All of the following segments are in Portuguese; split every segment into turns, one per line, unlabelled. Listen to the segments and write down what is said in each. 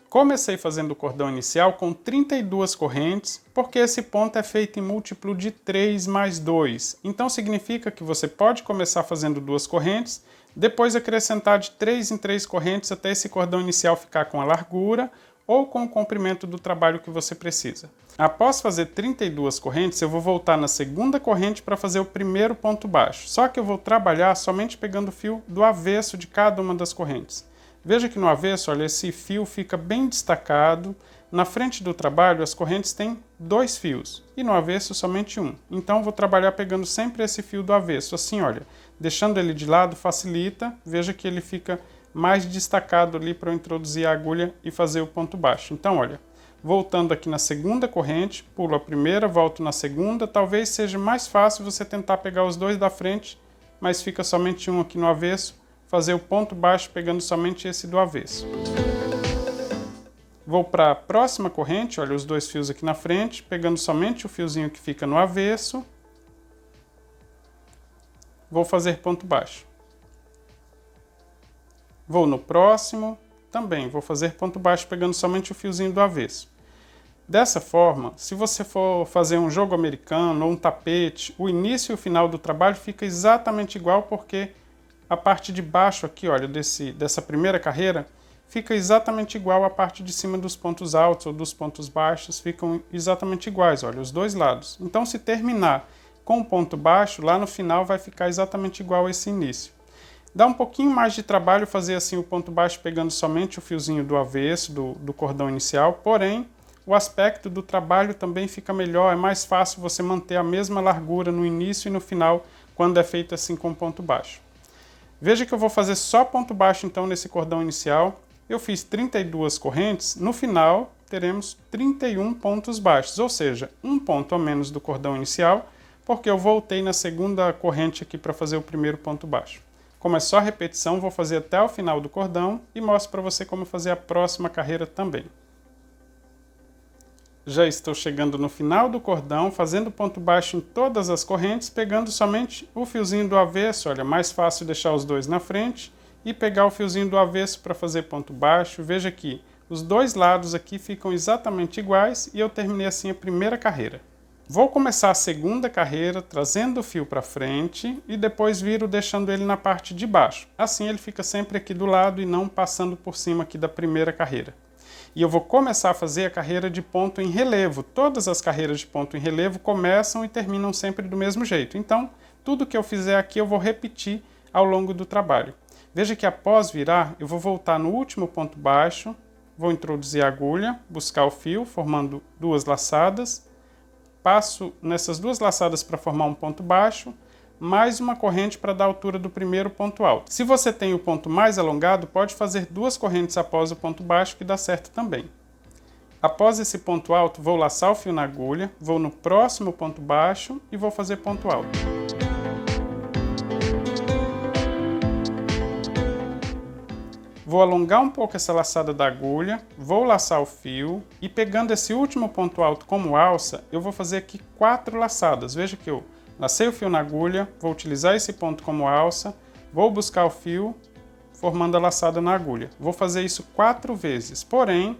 Comecei fazendo o cordão inicial com 32 correntes, porque esse ponto é feito em múltiplo de 3 mais 2. Então significa que você pode começar fazendo 2 correntes, depois acrescentar de 3 em 3 correntes até esse cordão inicial ficar com a largura ou com o comprimento do trabalho que você precisa. Após fazer 32 correntes, eu vou voltar na segunda corrente para fazer o primeiro ponto baixo. Só que eu vou trabalhar somente pegando o fio do avesso de cada uma das correntes. Veja que no avesso, olha, esse fio fica bem destacado. Na frente do trabalho, as correntes têm 2 fios e no avesso somente um. Então, vou trabalhar pegando sempre esse fio do avesso. Assim, olha, deixando ele de lado facilita. Veja que ele fica mais destacado ali para eu introduzir a agulha e fazer o ponto baixo. Então, olha, voltando aqui na segunda corrente, pulo a primeira, volto na segunda. Talvez seja mais fácil você tentar pegar os 2 da frente, mas fica somente um aqui no avesso. Fazer o ponto baixo pegando somente esse do avesso. Vou para a próxima corrente, olha os 2 fios aqui na frente, pegando somente o fiozinho que fica no avesso. Vou fazer ponto baixo. Vou no próximo, também vou fazer ponto baixo pegando somente o fiozinho do avesso. Dessa forma, se você for fazer um jogo americano ou um tapete, o início e o final do trabalho fica exatamente igual, porque a parte de baixo aqui, olha, dessa primeira carreira, fica exatamente igual à parte de cima dos pontos altos ou dos pontos baixos, ficam exatamente iguais, olha, os 2 lados. Então, se terminar com o ponto baixo, lá no final vai ficar exatamente igual a esse início. Dá um pouquinho mais de trabalho fazer assim o ponto baixo pegando somente o fiozinho do avesso, do cordão inicial, porém, o aspecto do trabalho também fica melhor, é mais fácil você manter a mesma largura no início e no final, quando é feito assim com ponto baixo. Veja que eu vou fazer só ponto baixo então nesse cordão inicial. Eu fiz 32 correntes, no final teremos 31 pontos baixos, ou seja, um ponto a menos do cordão inicial, porque eu voltei na segunda corrente aqui para fazer o primeiro ponto baixo. Como é só repetição, vou fazer até o final do cordão e mostro para você como fazer a próxima carreira também. Já estou chegando no final do cordão, fazendo ponto baixo em todas as correntes, pegando somente o fiozinho do avesso, olha, mais fácil deixar os 2 na frente, e pegar o fiozinho do avesso para fazer ponto baixo. Veja que os 2 lados aqui ficam exatamente iguais e eu terminei assim a primeira carreira. Vou começar a segunda carreira trazendo o fio para frente e depois viro deixando ele na parte de baixo. Assim ele fica sempre aqui do lado e não passando por cima aqui da primeira carreira. E eu vou começar a fazer a carreira de ponto em relevo. Todas as carreiras de ponto em relevo começam e terminam sempre do mesmo jeito. Então, tudo que eu fizer aqui eu vou repetir ao longo do trabalho. Veja que após virar, eu vou voltar no último ponto baixo, vou introduzir a agulha, buscar o fio, formando 2 laçadas, passo nessas 2 laçadas para formar um ponto baixo, mais uma corrente para dar a altura do primeiro ponto alto. Se você tem o ponto mais alongado, pode fazer 2 correntes após o ponto baixo, que dá certo também. Após esse ponto alto, vou laçar o fio na agulha, vou no próximo ponto baixo e vou fazer ponto alto. Vou alongar um pouco essa laçada da agulha, vou laçar o fio e pegando esse último ponto alto como alça, eu vou fazer aqui 4 laçadas. Veja que eu lacei o fio na agulha, vou utilizar esse ponto como alça, vou buscar o fio, formando a laçada na agulha. Vou fazer isso 4 vezes, porém,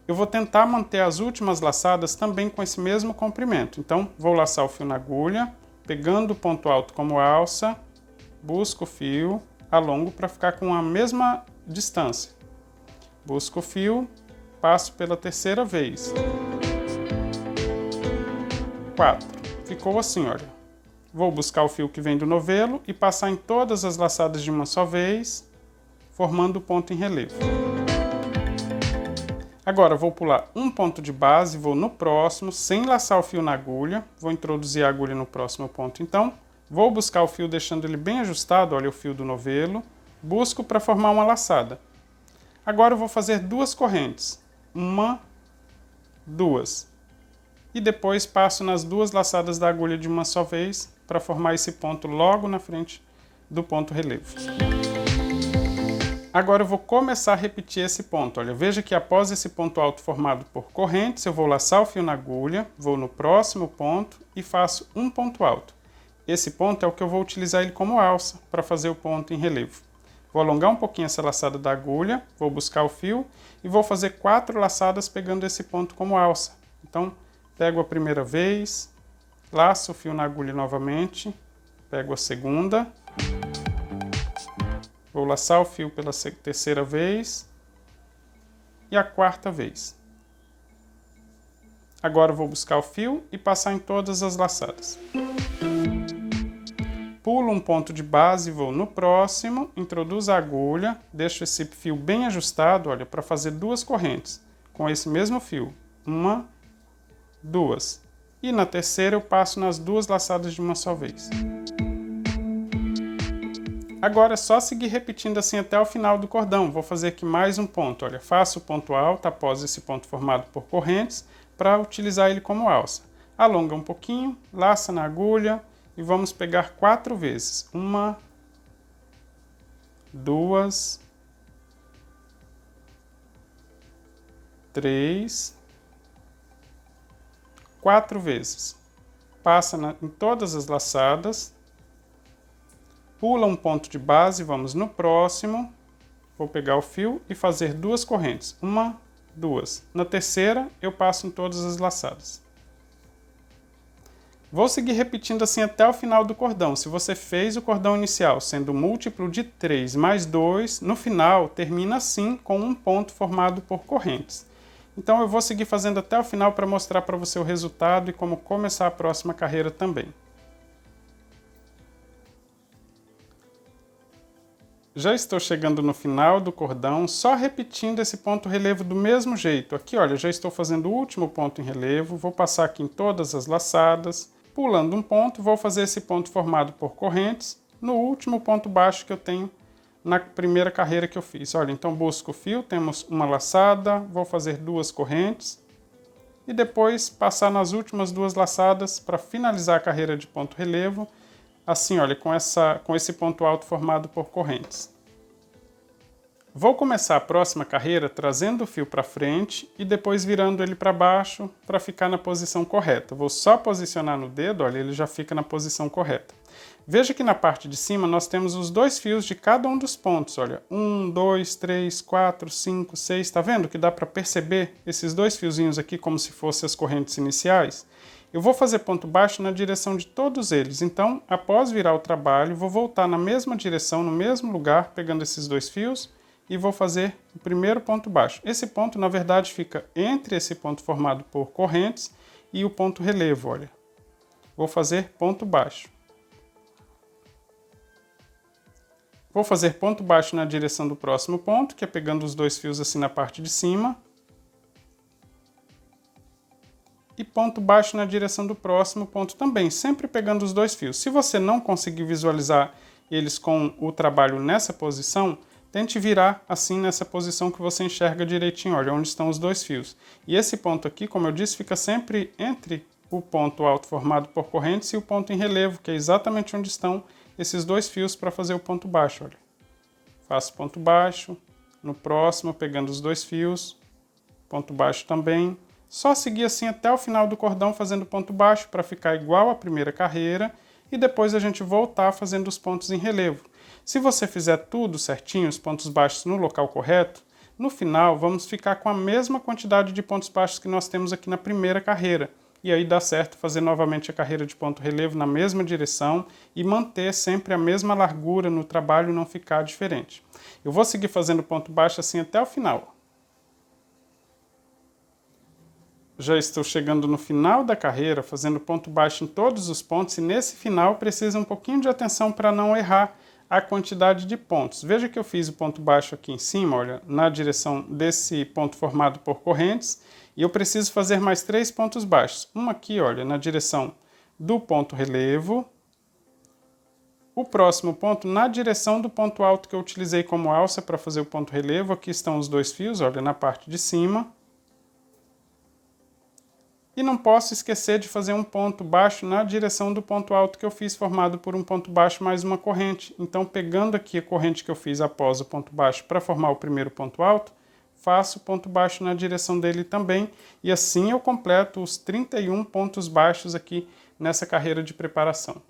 eu vou tentar manter as últimas laçadas também com esse mesmo comprimento. Então, vou laçar o fio na agulha, pegando o ponto alto como alça, busco o fio, alongo para ficar com a mesma distância. Busco o fio, passo pela terceira vez. 4. Ficou assim, olha. Vou buscar o fio que vem do novelo e passar em todas as laçadas de uma só vez, formando o ponto em relevo. Agora vou pular um ponto de base, vou no próximo, sem laçar o fio na agulha. Vou introduzir a agulha no próximo ponto então. Vou buscar o fio deixando ele bem ajustado, olha o fio do novelo. Busco para formar uma laçada. Agora eu vou fazer duas correntes. Uma, duas. E depois passo nas duas laçadas da agulha de uma só vez para formar esse ponto logo na frente do ponto relevo. Agora eu vou começar a repetir esse ponto. Olha, veja que após esse ponto alto formado por correntes, eu vou laçar o fio na agulha, vou no próximo ponto e faço um ponto alto. Esse ponto é o que eu vou utilizar ele como alça para fazer o ponto em relevo. Vou alongar um pouquinho essa laçada da agulha, vou buscar o fio e vou fazer 4 laçadas pegando esse ponto como alça. Então, pego a primeira vez, laço o fio na agulha novamente, pego a segunda, vou laçar o fio pela terceira vez e a quarta vez. Agora vou buscar o fio e passar em todas as laçadas. Pulo um ponto de base, vou no próximo, introduzo a agulha, deixo esse fio bem ajustado, olha, para fazer duas correntes com esse mesmo fio. Uma, duas. E na terceira eu passo nas duas laçadas de uma só vez. Agora é só seguir repetindo assim até o final do cordão. Vou fazer aqui mais um ponto, olha, faço o ponto alto após esse ponto formado por correntes para utilizar ele como alça. Alonga um pouquinho, laça na agulha. E vamos pegar 4 vezes. 1, 2, 3, 4 vezes. Passa em todas as laçadas. Pula um ponto de base, vamos no próximo. Vou pegar o fio e fazer 2 correntes. 1, 2. Na terceira, eu passo em todas as laçadas. Vou seguir repetindo assim até o final do cordão. Se você fez o cordão inicial sendo múltiplo de 3 mais 2, no final termina assim com um ponto formado por correntes. Então eu vou seguir fazendo até o final para mostrar para você o resultado e como começar a próxima carreira também. Já estou chegando no final do cordão, só repetindo esse ponto relevo do mesmo jeito. Aqui, olha, já estou fazendo o último ponto em relevo, vou passar aqui em todas as laçadas. Pulando um ponto, vou fazer esse ponto formado por correntes no último ponto baixo que eu tenho na primeira carreira que eu fiz. Olha, então busco o fio, temos uma laçada, vou fazer 2 correntes e depois passar nas últimas 2 laçadas para finalizar a carreira de ponto relevo, assim, olha, com esse ponto alto formado por correntes. Vou começar a próxima carreira trazendo o fio para frente e depois virando ele para baixo para ficar na posição correta. Vou só posicionar no dedo, olha, ele já fica na posição correta. Veja que na parte de cima nós temos os 2 fios de cada um dos pontos, olha, 1, 2, 3, 4, 5, 6, tá vendo que dá para perceber esses 2 fiozinhos aqui como se fossem as correntes iniciais? Eu vou fazer ponto baixo na direção de todos eles, então após virar o trabalho, vou voltar na mesma direção, no mesmo lugar, pegando esses 2 fios, e vou fazer o primeiro ponto baixo. Esse ponto, na verdade, fica entre esse ponto formado por correntes e o ponto relevo, olha. Vou fazer ponto baixo. Vou fazer ponto baixo na direção do próximo ponto, que é pegando os 2 fios assim na parte de cima. E ponto baixo na direção do próximo ponto também, sempre pegando os 2 fios. Se você não conseguir visualizar eles com o trabalho nessa posição, tente virar assim nessa posição que você enxerga direitinho, olha, onde estão os 2 fios. E esse ponto aqui, como eu disse, fica sempre entre o ponto alto formado por correntes e o ponto em relevo, que é exatamente onde estão esses 2 fios para fazer o ponto baixo, olha. Faço ponto baixo, no próximo pegando os 2 fios, ponto baixo também. Só seguir assim até o final do cordão fazendo ponto baixo para ficar igual à primeira carreira e depois a gente voltar fazendo os pontos em relevo. Se você fizer tudo certinho, os pontos baixos no local correto, no final vamos ficar com a mesma quantidade de pontos baixos que nós temos aqui na primeira carreira. E aí dá certo fazer novamente a carreira de ponto relevo na mesma direção e manter sempre a mesma largura no trabalho, não ficar diferente. Eu vou seguir fazendo ponto baixo assim até o final. Já estou chegando no final da carreira, fazendo ponto baixo em todos os pontos, e nesse final precisa um pouquinho de atenção para não errar a quantidade de pontos. Veja que eu fiz o ponto baixo aqui em cima, olha, na direção desse ponto formado por correntes, e eu preciso fazer mais 3 pontos baixos. Um aqui, olha, na direção do ponto relevo, o próximo ponto na direção do ponto alto que eu utilizei como alça para fazer o ponto relevo. Aqui estão os 2 fios, olha, na parte de cima. E não posso esquecer de fazer um ponto baixo na direção do ponto alto que eu fiz, formado por um ponto baixo mais uma corrente. Então, pegando aqui a corrente que eu fiz após o ponto baixo para formar o primeiro ponto alto, faço ponto baixo na direção dele também. E assim eu completo os 31 pontos baixos aqui nessa carreira de preparação.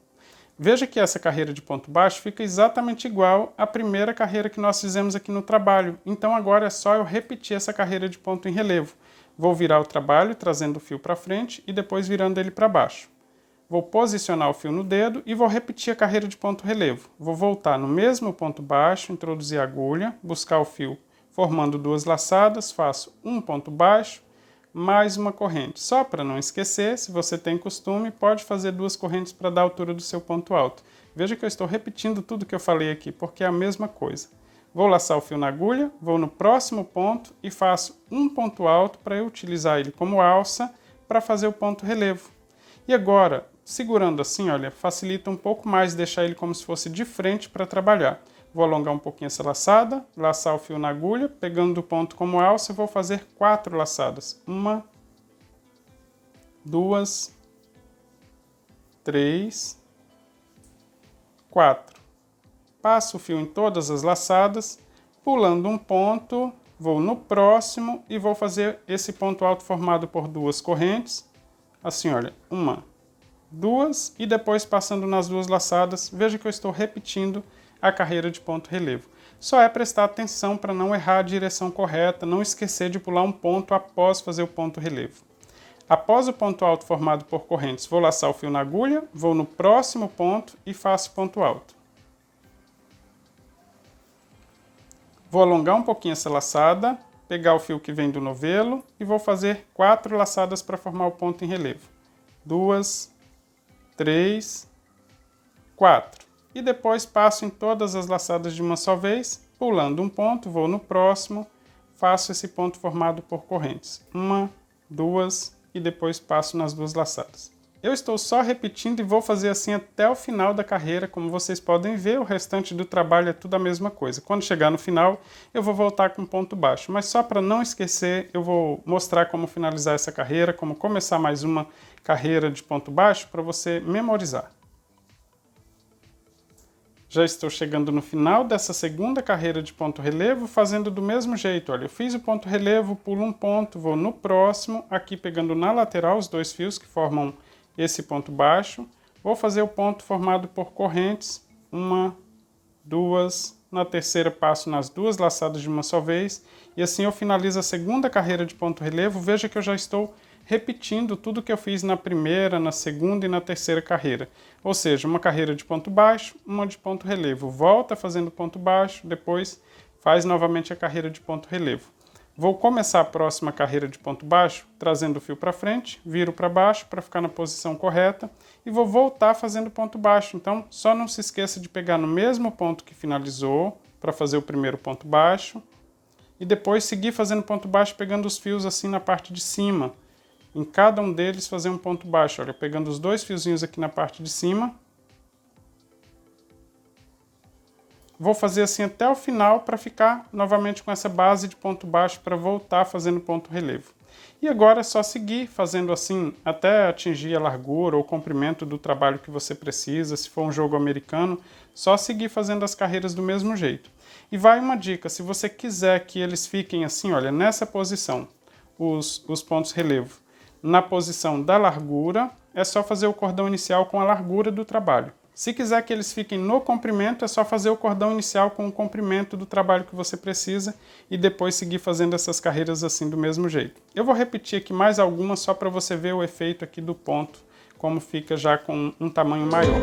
Veja que essa carreira de ponto baixo fica exatamente igual à primeira carreira que nós fizemos aqui no trabalho. Então agora é só eu repetir essa carreira de ponto em relevo. Vou virar o trabalho trazendo o fio para frente e depois virando ele para baixo. Vou posicionar o fio no dedo e vou repetir a carreira de ponto relevo. Vou voltar no mesmo ponto baixo, introduzir a agulha, buscar o fio formando 2 laçadas, faço um ponto baixo, mais uma corrente. Só para não esquecer, se você tem costume, pode fazer 2 correntes para dar a altura do seu ponto alto. Veja que eu estou repetindo tudo que eu falei aqui, porque é a mesma coisa. Vou laçar o fio na agulha, vou no próximo ponto e faço um ponto alto para eu utilizar ele como alça para fazer o ponto relevo. E agora, segurando assim, olha, facilita um pouco mais deixar ele como se fosse de frente para trabalhar. Vou alongar um pouquinho essa laçada, laçar o fio na agulha, pegando o ponto como alça, vou fazer 4 laçadas. 1, 2, 3, 4. Passo o fio em todas as laçadas, pulando um ponto, vou no próximo e vou fazer esse ponto alto formado por 2 correntes. Assim, olha, 1, 2 e depois passando nas 2 laçadas. Veja que eu estou repetindo a carreira de ponto relevo. Só é prestar atenção para não errar a direção correta, não esquecer de pular um ponto após fazer o ponto relevo. Após o ponto alto formado por correntes, vou laçar o fio na agulha, vou no próximo ponto e faço ponto alto. Vou alongar um pouquinho essa laçada, pegar o fio que vem do novelo e vou fazer 4 laçadas para formar o ponto em relevo. 2, 3, 4. E depois passo em todas as laçadas de uma só vez, pulando um ponto, vou no próximo, faço esse ponto formado por correntes. 1, 2 e depois passo nas 2 laçadas. Eu estou só repetindo e vou fazer assim até o final da carreira. Como vocês podem ver, o restante do trabalho é tudo a mesma coisa. Quando chegar no final, eu vou voltar com ponto baixo. Mas só para não esquecer, eu vou mostrar como finalizar essa carreira, como começar mais uma carreira de ponto baixo para você memorizar. Já estou chegando no final dessa segunda carreira de ponto relevo, fazendo do mesmo jeito. Olha, eu fiz o ponto relevo, pulo um ponto, vou no próximo, aqui pegando na lateral os 2 fios que formam esse ponto baixo. Vou fazer o ponto formado por correntes, 1, 2, na terceira passo nas 2 laçadas de uma só vez, e assim eu finalizo a segunda carreira de ponto relevo. Veja que eu já estou repetindo tudo que eu fiz na primeira, na segunda e na terceira carreira. Ou seja, uma carreira de ponto baixo, uma de ponto relevo. Volta fazendo ponto baixo, depois faz novamente a carreira de ponto relevo. Vou começar a próxima carreira de ponto baixo, trazendo o fio para frente, viro para baixo para ficar na posição correta e vou voltar fazendo ponto baixo. Então, só não se esqueça de pegar no mesmo ponto que finalizou para fazer o primeiro ponto baixo e depois seguir fazendo ponto baixo pegando os fios assim na parte de cima. Em cada um deles fazer um ponto baixo, olha, pegando os 2 fiozinhos aqui na parte de cima. Vou fazer assim até o final para ficar novamente com essa base de ponto baixo para voltar fazendo ponto relevo. E agora é só seguir fazendo assim até atingir a largura ou o comprimento do trabalho que você precisa. Se for um jogo americano, só seguir fazendo as carreiras do mesmo jeito. E vai uma dica, se você quiser que eles fiquem assim, olha, nessa posição, os pontos relevo, na posição da largura, é só fazer o cordão inicial com a largura do trabalho. Se quiser que eles fiquem no comprimento, é só fazer o cordão inicial com o comprimento do trabalho que você precisa e depois seguir fazendo essas carreiras assim do mesmo jeito. Eu vou repetir aqui mais algumas só para você ver o efeito aqui do ponto, como fica já com um tamanho maior.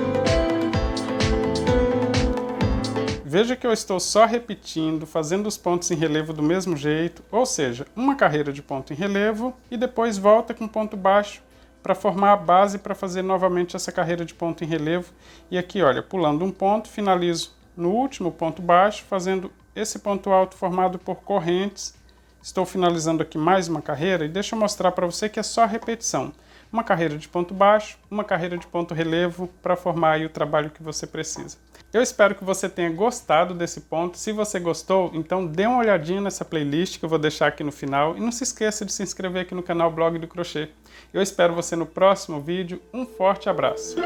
Veja que eu estou só repetindo, fazendo os pontos em relevo do mesmo jeito, ou seja, uma carreira de ponto em relevo e depois volta com ponto baixo para formar a base para fazer novamente essa carreira de ponto em relevo. E aqui, olha, pulando um ponto, finalizo no último ponto baixo, fazendo esse ponto alto formado por correntes. Estou finalizando aqui mais uma carreira e deixa eu mostrar para você que é só repetição. Uma carreira de ponto baixo, uma carreira de ponto relevo para formar aí o trabalho que você precisa. Eu espero que você tenha gostado desse ponto. Se você gostou, então dê uma olhadinha nessa playlist que eu vou deixar aqui no final e não se esqueça de se inscrever aqui no canal Blog do Crochê. Eu espero você no próximo vídeo. Um forte abraço!